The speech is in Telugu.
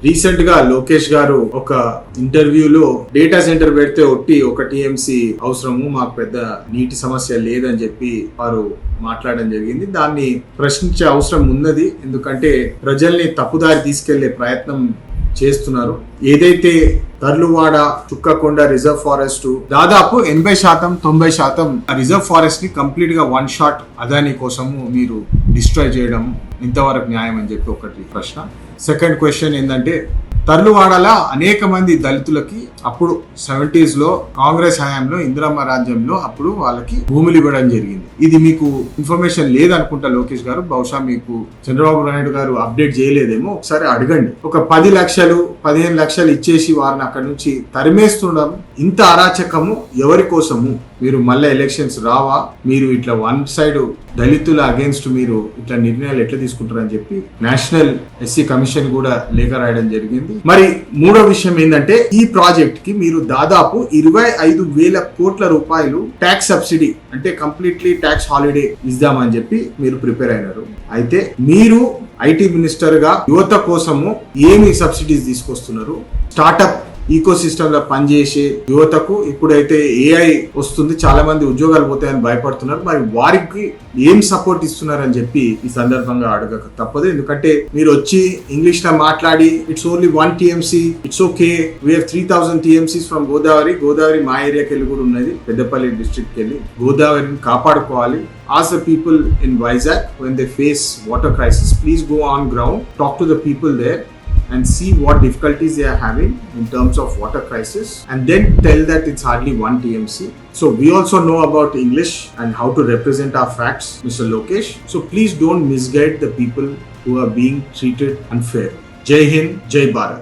రీసెంట్ గా లోకేష్ గారు ఒక ఇంటర్వ్యూలో డేటా సెంటర్ పెడితే ఒక టీఎంసీ అవసరము, మాకు పెద్ద నీటి సమస్య లేదని చెప్పి వారు మాట్లాడడం జరిగింది. దాన్ని ప్రశ్నించే అవసరం ఉన్నది, ఎందుకంటే ప్రజల్ని తప్పుదారి తీసుకెళ్లే ప్రయత్నం చేస్తున్నారు. ఏదైతే తర్లువాడ చుక్కకొండ రిజర్వ్ ఫారెస్ట్ దాదాపు 80-90% రిజర్వ్ ఫారెస్ట్ ని కంప్లీట్ గా వన్ షాట్ అదాని కోసము మీరు డిస్ట్రాయ్ చేయడం ఇంతవరకు న్యాయం అని చెప్పి ఒకటి ప్రశ్న. సెకండ్ క్వశ్చన్ ఏంటంటే, తర్లువాడలా అనేక మంది దళితులకి అప్పుడు 70s లో కాంగ్రెస్ హయాంలో ఇందిరమ్మ రాజ్యంలో అప్పుడు వాళ్ళకి భూములు ఇవ్వడం జరిగింది. ఇది మీకు ఇన్ఫర్మేషన్ లేదనుకుంటా లోకేష్ గారు, బహుశా మీకు చంద్రబాబు నాయుడు గారు అప్డేట్ చేయలేదేమో, ఒకసారి అడగండి. ఒక 10 లక్షలు 15 లక్షలు ఇచ్చేసి వారిని అక్కడ నుంచి తరిమేస్తుండడం ఇంత అరాచకము ఎవరి కోసము? మీరు మళ్ళీ ఎలక్షన్స్ రావా? మీరు ఇట్లా వన్ సైడ్ దళితుల అగేన్స్ట్ మీరు ఇట్లా నిర్ణయాలు ఎట్లా తీసుకుంటారని చెప్పి నేషనల్ ఎస్సీ కమిషన్ కూడా లేఖ రాయడం జరిగింది. మరి మూడో విషయం ఏంటంటే, ఈ ప్రాజెక్ట్ కి మీరు దాదాపు 25,000 కోట్ల రూపాయలు ట్యాక్స్ సబ్సిడీ అంటే కంప్లీట్లీ ట్యాక్స్ హాలిడే ఇద్దామని చెప్పి మీరు ప్రిపేర్ అయినారు. అయితే మీరు ఐటీ మినిస్టర్ గా యువత కోసము ఏమి సబ్సిడీస్ తీసుకొస్తున్నారు? స్టార్ట్అప్ ఈకో సిస్టమ్ లో పనిచేసే యువతకు ఇప్పుడైతే ఏఐ వస్తుంది, చాలా మంది ఉద్యోగాలు పోతాయని భయపడుతున్నారు. మరి వారికి ఏం సపోర్ట్ ఇస్తున్నారని చెప్పి ఈ సందర్భంగా అడగక తప్పదు. ఎందుకంటే మీరు వచ్చి ఇంగ్లీష్ లో మాట్లాడి it's only 1 TMC, it's okay, we have 3,000 TMCs from Godavari మా ఏరియాకి వెళ్ళి కూడా ఉన్నది, పెద్దపల్లి డిస్ట్రిక్ట్ కి వెళ్ళి గోదావరిని కాపాడుకోవాలి. Ask the people in Vizag when they face water crisis, please go on ground, talk to the people there and see what difficulties they are having in terms of water crisis, and then tell that it's hardly 1 TMC. So we also know about English and how to represent our facts, Mr. Lokesh. So please don't misguide the people who are being treated unfair. Jai Hind, Jai Bharat.